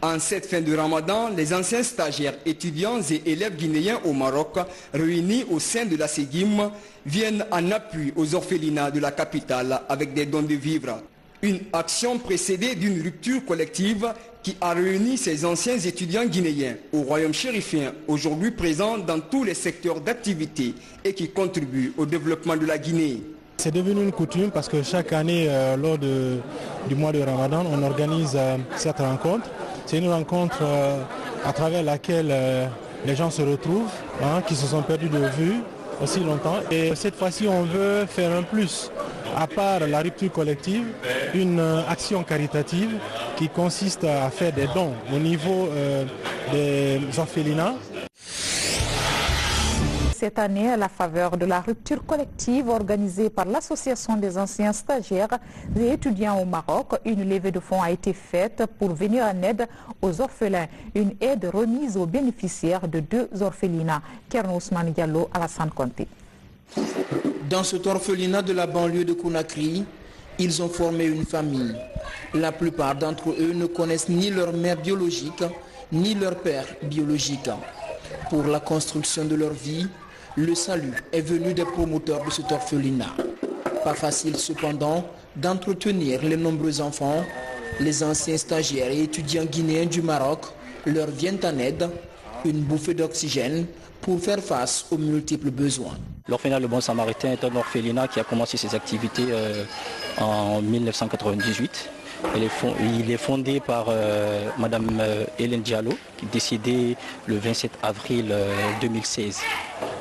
En cette fin de Ramadan, les anciens stagiaires, étudiants et élèves guinéens au Maroc, réunis au sein de la SEGIM, viennent en appui aux orphelinats de la capitale avec des dons de vivres. Une action précédée d'une rupture collective qui a réuni ces anciens étudiants guinéens au royaume chérifien, aujourd'hui présents dans tous les secteurs d'activité et qui contribuent au développement de la Guinée. C'est devenu une coutume parce que chaque année, lors du mois de Ramadan, on organise cette rencontre. C'est une rencontre à travers laquelle les gens se retrouvent, qui se sont perdus de vue aussi longtemps. Et cette fois-ci, on veut faire un plus. À part la rupture collective, une action caritative qui consiste à faire des dons au niveau des orphelinats. Cette année, à la faveur de la rupture collective organisée par l'Association des anciens stagiaires et étudiants au Maroc, une levée de fonds a été faite pour venir en aide aux orphelins. Une aide remise aux bénéficiaires de 2 orphelinats. Kerno Ousmane Diallo, Alassane Conté. Dans cet orphelinat de la banlieue de Conakry, ils ont formé une famille. La plupart d'entre eux ne connaissent ni leur mère biologique, ni leur père biologique. Pour la construction de leur vie, le salut est venu des promoteurs de cet orphelinat. Pas facile cependant d'entretenir les nombreux enfants. Les anciens stagiaires et étudiants guinéens du Maroc leur viennent en aide, une bouffée d'oxygène pour faire face aux multiples besoins. L'orphelinat Le Bon Samaritain est un orphelinat qui a commencé ses activités en 1998. Il est fondé par Madame Hélène Diallo, qui est décédée le 27 avril 2016.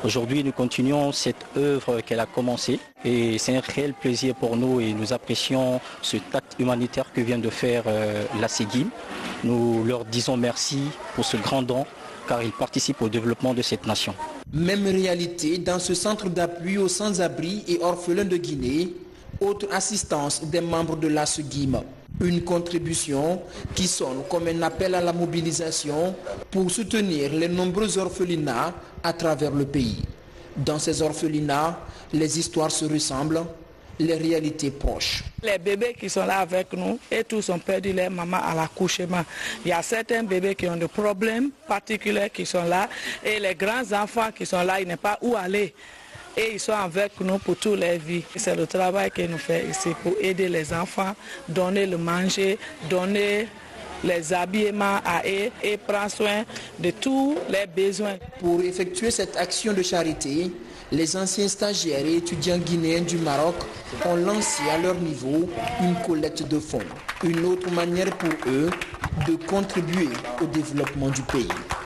Aujourd'hui, nous continuons cette œuvre qu'elle a commencée et c'est un réel plaisir pour nous et nous apprécions ce acte humanitaire que vient de faire la SEGIM. Nous leur disons merci pour ce grand don car ils participent au développement de cette nation. Même réalité dans ce centre d'appui aux sans-abri et orphelins de Guinée, autre assistance des membres de la SEGIM. Une contribution qui sonne comme un appel à la mobilisation pour soutenir les nombreux orphelinats à travers le pays. Dans ces orphelinats, les histoires se ressemblent, les réalités proches. Les bébés qui sont là avec nous et tous ont perdu leur maman à l'accouchement. Il y a certains bébés qui ont des problèmes particuliers qui sont là et les grands enfants qui sont là, ils n'ont pas où aller. Et ils sont avec nous pour toute leur vie. C'est le travail que nous faisons ici pour aider les enfants, donner le manger, donner les habillements à eux et prendre soin de tous les besoins. Pour effectuer cette action de charité, les anciens stagiaires et étudiants guinéens du Maroc ont lancé à leur niveau une collecte de fonds. Une autre manière pour eux de contribuer au développement du pays.